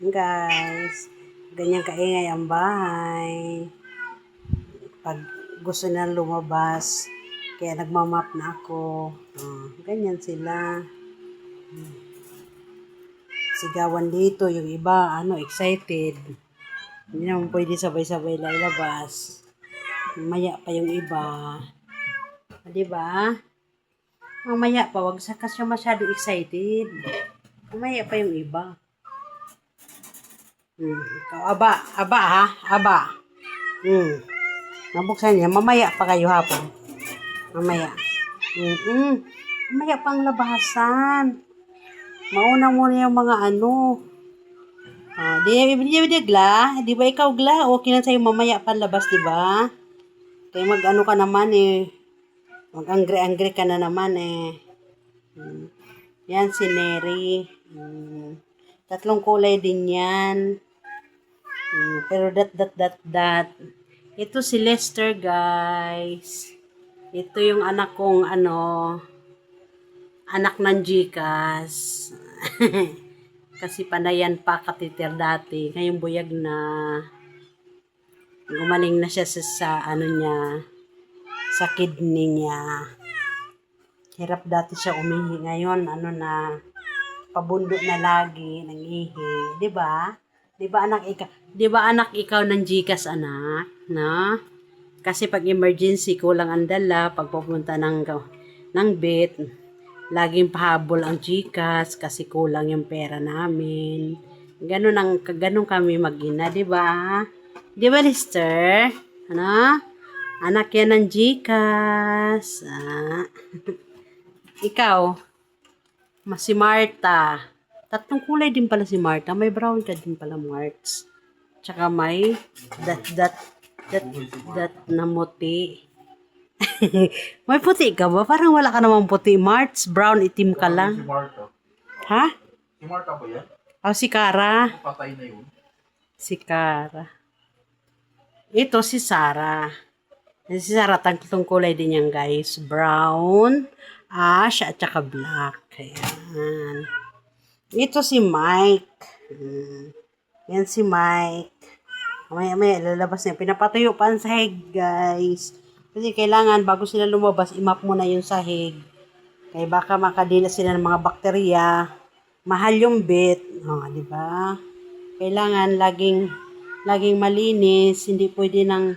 Guys, ganyan kaingay ang bahay. Pag gusto na lumabas, kaya nagmamap na ako. Ganyan sila. Sigawan dito, yung iba, excited. Hindi naman pwede sabay-sabay lalabas. Mamaya pa yung iba. Diba? Mamaya pa, wag sa kasi masyado excited. Mamaya pa yung iba. Ikaw, aba ha, aba. Nabuksan niya, mamaya pa kayo hapon. Mamaya. Mamaya pang labasan. Mauna muna yung mga di gla? Di ba ikaw gla? Okay na sa'yo mamaya panlabas, di ba? Kaya ka naman eh. Mag-angry-angry ka na naman eh. Yan si Neri. 3 kulay din yan. Pero dat. Ito si Lester, guys. Ito yung anak kong anak ng Gcash. Kasi panayan pa katitir dati. Ngayon buyag na. Gumaling na siya sa niya, sa kidney niya. Hirap dati siya umihi. Ngayon, pabundo na lagi ng ihi. Diba? Diba anak ikaw ng Gcash, anak? No? Kasi pag emergency, kulang ang dala. Pag pupunta ng vet, laging pahabol ang Gcash kasi kulang yung pera namin. Ganun kami mag-ina, diba? Diba, Lister? Anak yan ng Gcash. Ikaw, si Marta. 3 kulay din pala si Marta. May brown ka din pala, Marts. Tsaka may dat na muti. May puti ka ba? Parang wala ka namang puti, Marts. Brown, itim ka lang. Si Marta. Ha? Si Marta ba yan? Si Cara. Patay na yun. Si Cara. Ito si Sarah. Si Sarah, 3 kulay din yan, guys. Brown, ash, at saka black. Ayan. Ito si Mike. Yan si Mike. May lalabas niya. Pinapatuyo pa ang sahig, guys. Kasi kailangan, bago sila lumabas, imap muna yung sahig. Kaya baka makadila sila ng mga bakterya. Mahal yung vet. Di ba? Kailangan laging malinis. Hindi pwede ng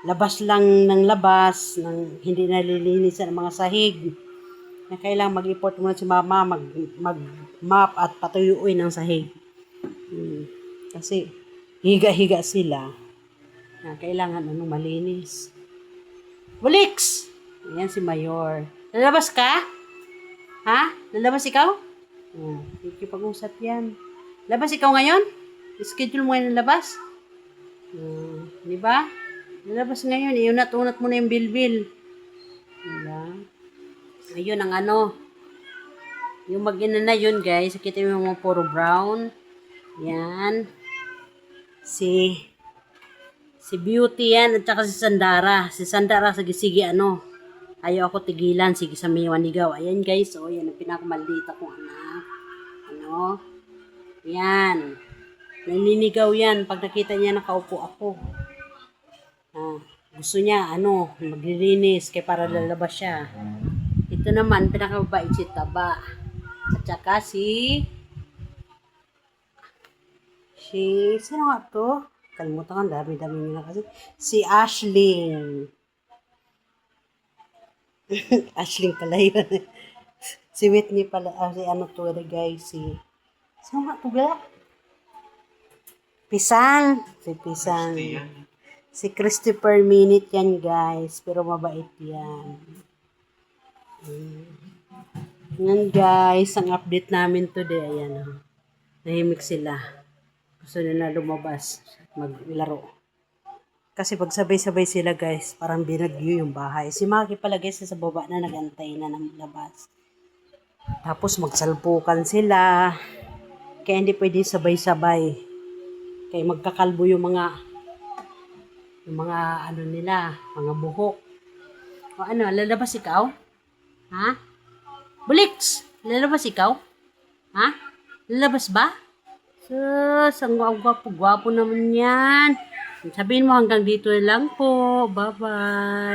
labas lang ng labas. Hindi nalilinis ang mga sahig. Na kailangan mag-import muna si mama, mag-map at patuyuin ang sahig. Kasi higa-higa sila. Kailangan malinis. Bulix! Ayan si Mayor. Lalabas ka? Ha? Lalabas ikaw? Ikipag-usap yan. Labas ikaw ngayon? Schedule mo ngayon labas? Di ba? Lalabas ngayon. Iunat-unat mo na yung bilbil. Diba? Ayun ang yung mag-ina na yun, guys. Kita mo yung mga puro brown. Yan. Si Beauty yan at saka si Sandara. Si Sandara sige ayaw ako tigilan. Sige sa may wanigaw. Ayan, guys. Yan ang pinakamaldita kong anak. Yan. Naninigaw yan. Pag nakita niya nakaupo ako. Gusto niya, maglilinis kaya para lalabas siya. Ito naman, pinakababait si Taba. At saka sino nga to? Kalimutan ka, dami-dami nila kasi. Si Ashling. Ashling pala yun. Si Whitney pala, guys, sino nga to ga? Pisang. Si Pisang. Si Christopher Minute yan, guys. Pero mabait yan. Yan, guys. Ang update namin today. Ayan. Nahimik sila. Gusto nila lumabas. Maglaro. Kasi pag sabay-sabay sila, guys, parang binagyo yung bahay. Si Maki pala, guys, sa baba na nagantay na ng labas. Tapos magsalpukan sila. Kaya hindi pwede sabay-sabay. Kaya magkakalbo yung mga nila, mga buhok. Lalabas ikaw? Ha? Bulix! Lalabas ikaw? Ha? Lalabas ba? Sus, ang gwapo-gwapo naman yan. Sabihin mo hanggang dito lang po. Bye-bye.